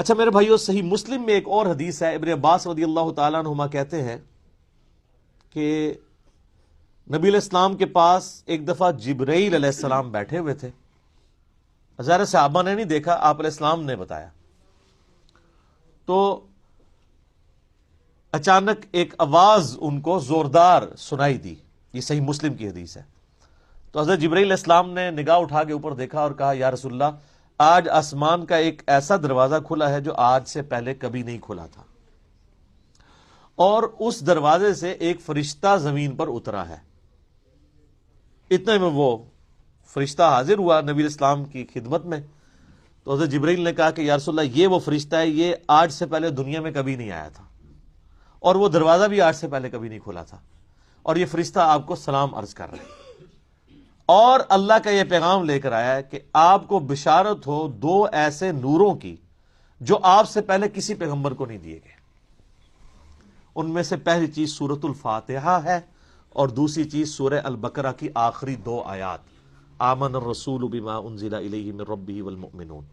اچھا میرے بھائیو، صحیح مسلم میں ایک اور حدیث ہے، ابن عباس رضی اللہ تعالیٰ عنہما کہتے ہیں کہ نبی علیہ السلام کے پاس ایک دفعہ جبرائیل علیہ السلام بیٹھے ہوئے تھے. ظاہر صحابہ نے نہیں دیکھا، آپ علیہ السلام نے بتایا. تو اچانک ایک آواز ان کو زوردار سنائی دی. یہ صحیح مسلم کی حدیث ہے. تو حضرت جبرائیل علیہ السلام نے نگاہ اٹھا کے اوپر دیکھا اور کہا، یا رسول اللہ، آج آسمان کا ایک ایسا دروازہ کھلا ہے جو آج سے پہلے کبھی نہیں کھلا تھا، اور اس دروازے سے ایک فرشتہ زمین پر اترا ہے. اتنے میں وہ فرشتہ حاضر ہوا نبی علیہ السلام کی خدمت میں. تو حضرت جبرائیل نے کہا کہ یا رسول اللہ، یہ وہ فرشتہ ہے، یہ آج سے پہلے دنیا میں کبھی نہیں آیا تھا، اور وہ دروازہ بھی آج سے پہلے کبھی نہیں کھلا تھا، اور یہ فرشتہ آپ کو سلام عرض کر رہا ہے، اور اللہ کا یہ پیغام لے کر آیا ہے کہ آپ کو بشارت ہو دو ایسے نوروں کی جو آپ سے پہلے کسی پیغمبر کو نہیں دیے گئے. ان میں سے پہلی چیز سورۃ الفاتحہ ہے، اور دوسری چیز سورہ البقرہ کی آخری 2 آیات، آمن الرسول بما انزل الیہ من ربہ والمؤمنون.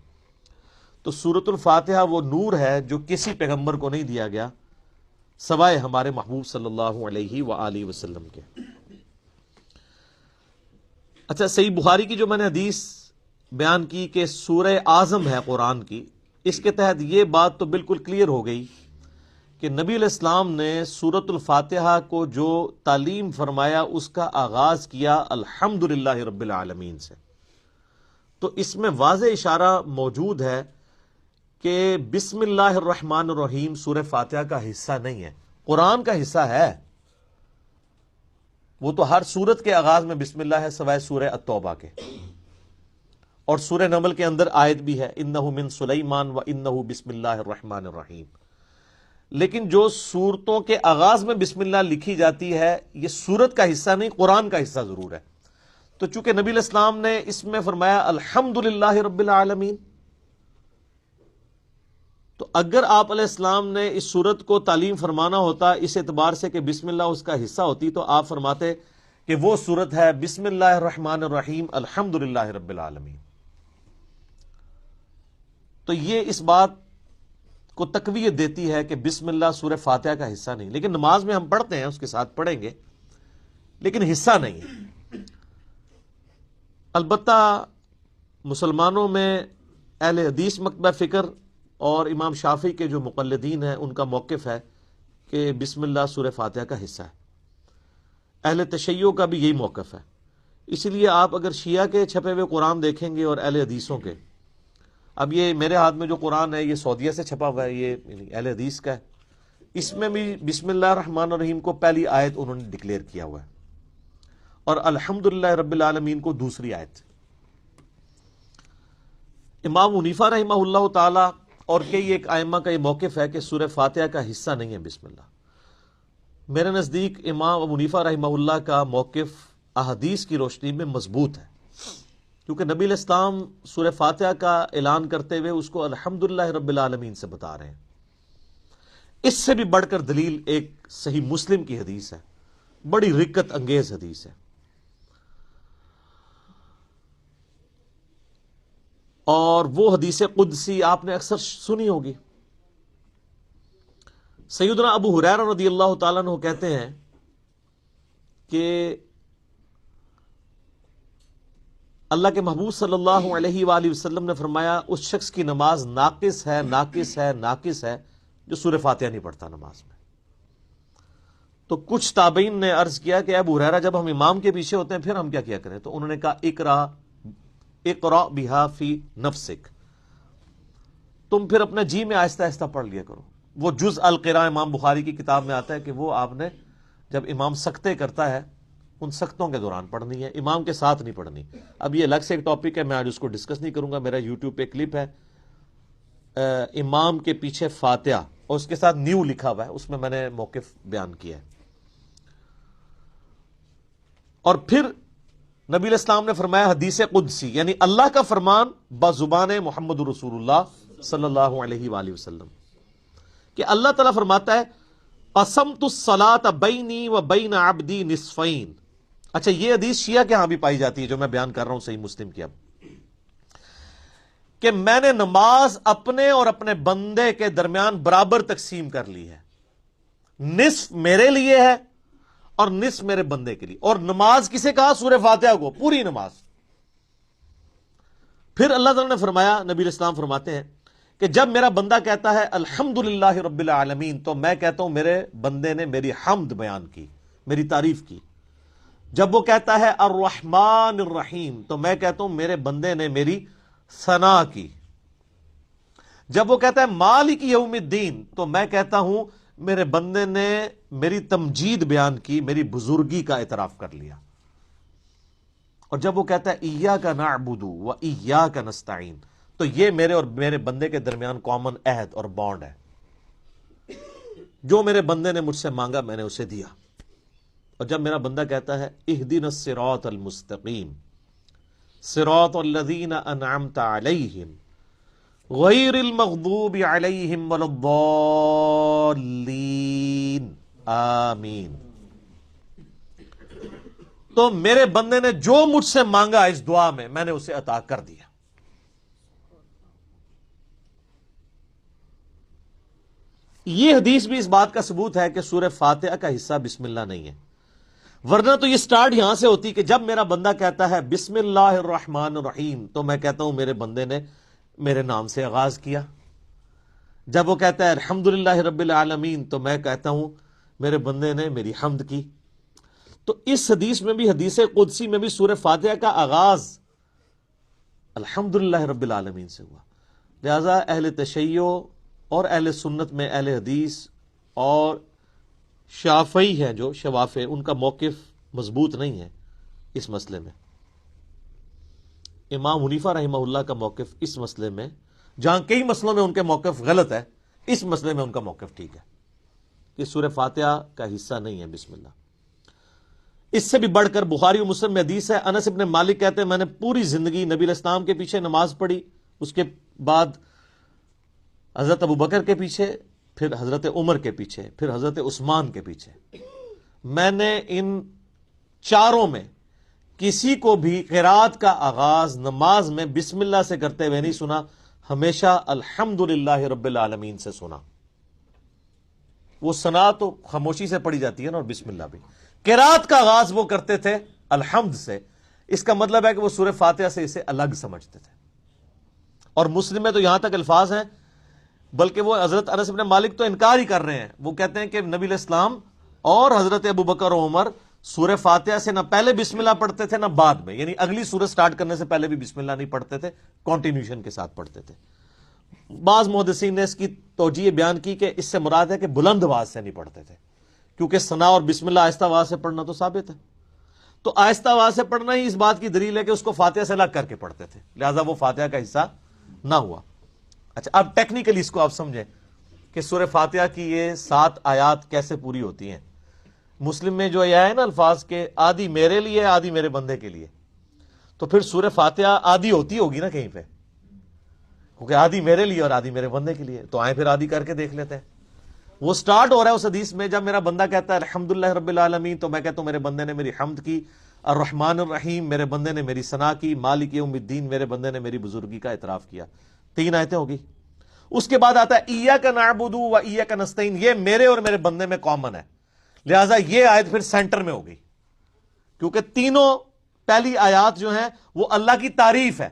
تو سورۃ الفاتحہ وہ نور ہے جو کسی پیغمبر کو نہیں دیا گیا سوائے ہمارے محبوب صلی اللہ علیہ وآلہ وسلم کے. اچھا، صحیح بخاری کی جو میں نے حدیث بیان کی کہ سورہ اعظم ہے قرآن کی، اس کے تحت یہ بات تو بالکل کلیئر ہو گئی کہ نبی علیہ السلام نے سورۃ الفاتحہ کو جو تعلیم فرمایا اس کا آغاز کیا الحمدللہ رب العالمین سے. تو اس میں واضح اشارہ موجود ہے کہ بسم اللہ الرحمن الرحیم سورہ فاتحہ کا حصہ نہیں ہے، قرآن کا حصہ ہے. وہ تو ہر سورت کے آغاز میں بسم اللہ ہے سوائے سورہ التوبہ کے، اور سورہ نمل کے اندر آیت بھی ہے انہ من سلیمان و انہ بسم اللہ الرحمن الرحیم. لیکن جو سورتوں کے آغاز میں بسم اللہ لکھی جاتی ہے یہ سورت کا حصہ نہیں، قرآن کا حصہ ضرور ہے. تو چونکہ نبی علیہ السلام نے اس میں فرمایا الحمدللہ رب العالمین، تو اگر آپ علیہ السلام نے اس سورت کو تعلیم فرمانا ہوتا اس اعتبار سے کہ بسم اللہ اس کا حصہ ہوتی، تو آپ فرماتے کہ وہ سورت ہے بسم اللہ الرحمن الرحیم الحمدللہ رب العالمین. تو یہ اس بات کو تقویت دیتی ہے کہ بسم اللہ سورہ فاتحہ کا حصہ نہیں. لیکن نماز میں ہم پڑھتے ہیں، اس کے ساتھ پڑھیں گے، لیکن حصہ نہیں ہے. البتہ مسلمانوں میں اہل حدیث مکتبہ فکر اور امام شافعی کے جو مقلدین ہیں ان کا موقف ہے کہ بسم اللہ سورہ فاتحہ کا حصہ ہے. اہل تشیع کا بھی یہی موقف ہے. اس لیے آپ اگر شیعہ کے چھپے ہوئے قرآن دیکھیں گے اور اہل حدیثوں کے، اب یہ میرے ہاتھ میں جو قرآن ہے یہ سعودیہ سے چھپا ہوا ہے، یہ اہل حدیث کا ہے، اس میں بھی بسم اللہ الرحمن الرحیم کو پہلی آیت انہوں نے ڈکلیئر کیا ہوا ہے، اور الحمدللہ رب العالمین کو دوسری آیت. امام حنیفہ رحمہ اللہ تعالی اور کئی ایک ائمہ کا یہ موقف ہے کہ سورہ فاتحہ کا حصہ نہیں ہے بسم اللہ. میرے نزدیک امام ابو حنیفہ رحمہ اللہ کا موقف احادیث کی روشنی میں مضبوط ہے، کیونکہ نبی علیہ السلام سورہ فاتحہ کا اعلان کرتے ہوئے اس کو الحمدللہ رب العالمین سے بتا رہے ہیں. اس سے بھی بڑھ کر دلیل ایک صحیح مسلم کی حدیث ہے، بڑی رکت انگیز حدیث ہے، اور وہ حدیث قدسی آپ نے اکثر سنی ہوگی. سیدنا ابو ہریرہ رضی اللہ تعالیٰ عنہ کہتے ہیں کہ اللہ کے محبوب صلی اللہ علیہ وآلہ وسلم نے فرمایا اس شخص کی نماز ناقص ہے، ناقص ہے، ناقص ہے جو سورہ فاتحہ نہیں پڑھتا نماز میں. تو کچھ تابعین نے عرض کیا کہ ابو ہریرہ جب ہم امام کے پیچھے ہوتے ہیں پھر ہم کیا کیا کریں؟ تو انہوں نے کہا اقرا بہا فی نفسک، تم پھر اپنے جی میں آہستہ آہستہ پڑھ لیا کرو. وہ جز القراء امام بخاری کی کتاب میں آتا ہے کہ وہ آپ نے جب امام سکتے کرتا ہے ان سختوں کے دوران پڑھنی ہے، امام کے ساتھ نہیں پڑھنی. اب یہ الگ سے ایک ٹاپک ہے، میں آج اس کو ڈسکس نہیں کروں گا. میرا یوٹیوب پہ کلپ ہے امام کے پیچھے فاتحہ اور اس کے ساتھ نیو لکھا ہوا ہے، اس میں نے موقف بیان کیا ہے. اور پھر نبی علیہ السلام نے فرمایا حدیث قدسی، یعنی اللہ کا فرمان بزبان محمد رسول اللہ صلی اللہ علیہ وآلہ وسلم، کہ اللہ تعالیٰ فرماتا ہے قسمت الصلاۃ بینی و بین عبدی نصفین. اچھا، یہ حدیث شیعہ کے ہاں بھی پائی جاتی ہے جو میں بیان کر رہا ہوں صحیح مسلم کی. اب کہ میں نے نماز اپنے اور اپنے بندے کے درمیان برابر تقسیم کر لی ہے، نصف میرے لیے ہے اور نصف میرے بندے کے لیے. اور نماز کسے کہا؟ سورہ فاتحہ کو، پوری نماز. پھر اللہ تعالیٰ نے فرمایا، نبی علیہ السلام فرماتے ہیں کہ جب میرا بندہ کہتا ہے الحمدللہ رب العالمین، تو میں کہتا ہوں میرے بندے نے میری حمد بیان کی، میری تعریف کی. جب وہ کہتا ہے الرحمن الرحیم، تو میں کہتا ہوں میرے بندے نے میری ثنا کی. جب وہ کہتا ہے مالک یوم الدین، تو میں کہتا ہوں میرے بندے نے میری تمجید بیان کی، میری بزرگی کا اعتراف کر لیا. اور جب وہ کہتا ہے ایاک نعبد و ایاک نستعین، تو یہ میرے اور میرے بندے کے درمیان کامن عہد اور بانڈ ہے. جو میرے بندے نے مجھ سے مانگا میں نے اسے دیا. اور جب میرا بندہ کہتا ہے اہدنا الصراط المستقیم صراط الذین انعمت علیہم غیر المغضوب علیہم ولا الضالین آمین، تو میرے بندے نے جو مجھ سے مانگا اس دعا میں نے اسے عطا کر دیا. یہ حدیث بھی اس بات کا ثبوت ہے کہ سورہ فاتحہ کا حصہ بسم اللہ نہیں ہے، ورنہ تو یہ سٹارٹ یہاں سے ہوتی کہ جب میرا بندہ کہتا ہے بسم اللہ الرحمن الرحیم، تو میں کہتا ہوں میرے بندے نے میرے نام سے آغاز کیا. جب وہ کہتا ہے الحمدللہ رب العالمین، تو میں کہتا ہوں میرے بندے نے میری حمد کی. تو اس حدیث میں بھی، حدیث قدسی میں بھی، سورہ فاتحہ کا آغاز الحمدللہ رب العالمین سے ہوا. لہذا اہل تشیع اور اہل سنت میں اہل حدیث اور شافعی ہیں جو شوافع، ان کا موقف مضبوط نہیں ہے اس مسئلے میں. امام حنیفہ رحمہ اللہ کا موقف اس مسئلے میں، جہاں کئی مسئلوں میں ان کے موقف غلط ہے، اس مسئلے میں ان کا موقف ٹھیک ہے کہ سورہ فاتحہ کا حصہ نہیں ہے بسم اللہ. اس سے بھی بڑھ کر بخاری و مسلم میں حدیث ہے، انس ابن مالک کہتے ہیں میں نے پوری زندگی نبی علیہ السلام کے پیچھے نماز پڑھی، اس کے بعد حضرت ابوبکر کے پیچھے، پھر حضرت عمر کے پیچھے، پھر حضرت عثمان کے پیچھے. میں نے ان چاروں میں کسی کو بھی قرات کا آغاز نماز میں بسم اللہ سے کرتے ہوئے نہیں سنا، ہمیشہ الحمدللہ رب العالمین سے سنا. وہ ثنا تو خاموشی سے پڑھی جاتی ہے نا، اور بسم اللہ بھی. قرات کا آغاز وہ کرتے تھے الحمد سے. اس کا مطلب ہے کہ وہ سورہ فاتحہ سے اسے الگ سمجھتے تھے. اور مسلم میں تو یہاں تک الفاظ ہیں، بلکہ وہ حضرت انس بن مالک تو انکار ہی کر رہے ہیں. وہ کہتے ہیں کہ نبی علیہ السلام اور حضرت ابوبکر و عمر سورہ فاتحہ سے نہ پہلے بسم اللہ پڑھتے تھے نہ بعد میں، یعنی اگلی سورہ سٹارٹ کرنے سے پہلے بھی بسم اللہ نہیں پڑھتے تھے، کنٹینیوشن کے ساتھ پڑھتے تھے. بعض محدثین نے اس کی توجیہ بیان کی کہ اس سے مراد ہے کہ بلند آواز سے نہیں پڑھتے تھے، کیونکہ ثنا اور بسم اللہ آہستہ آواز سے پڑھنا تو ثابت ہے. تو آہستہ آواز سے پڑھنا ہی اس بات کی دلیل ہے کہ اس کو فاتحہ سے الگ کر کے پڑھتے تھے، لہذا وہ فاتحہ کا حصہ نہ ہوا. اچھا، اب ٹیکنیکلی اس کو آپ سمجھیں کہ سورہ فاتحہ کی یہ 7 آیات کیسے پوری ہوتی ہیں. مسلم میں جو یہ ہے نا الفاظ کے آدھی میرے لیے آدھی میرے بندے کے لیے، تو پھر سورہ فاتحہ آدھی ہوتی ہوگی نا کہیں پہ، کیونکہ آدھی میرے لیے اور آدھی میرے بندے کے لیے. تو آئیں پھر آدھی کر کے دیکھ لیتے ہیں. وہ سٹارٹ ہو رہا ہے اس حدیث میں جب میرا بندہ کہتا ہے الحمدللہ رب العالمین، تو میں کہتا ہوں میرے بندے نے میری حمد کی. الرحمن الرحیم، میرے بندے نے میری ثنا کی. مالک یوم الدین، میرے بندے نے میری بزرگی کا اعتراف کیا. 3 آیتیں ہوگی. اس کے بعد آتا ہے ایاک نعبد و ایاک نستعین، یہ میرے اور میرے بندے میں کامن ہے، لہذا یہ آیت پھر سینٹر میں ہوگی، کیونکہ تینوں پہلی آیات جو ہیں وہ اللہ کی تعریف ہے.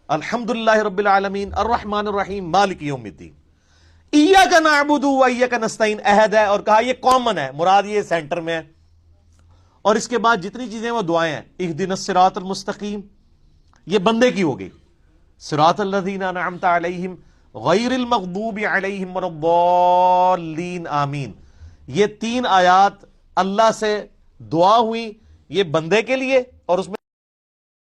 الحمدللہ رب العالمین، الرحمن الرحیم، مالک یوم الدین. ایاک نعبد و ایاک نستعین عہد ہے، اور کہا یہ کامن ہے، مراد یہ سینٹر میں ہے. اور اس کے بعد جتنی چیزیں وہ دعائیں ہیں، اہدنا الصراط المستقیم، یہ بندے کی ہوگی. صراط الذین انعمت علیہم غیر المغضوب علیہم ولا الضالین آمین. یہ 3 آیات اللہ سے دعا ہوئی، یہ بندے کے لیے، اور اس میں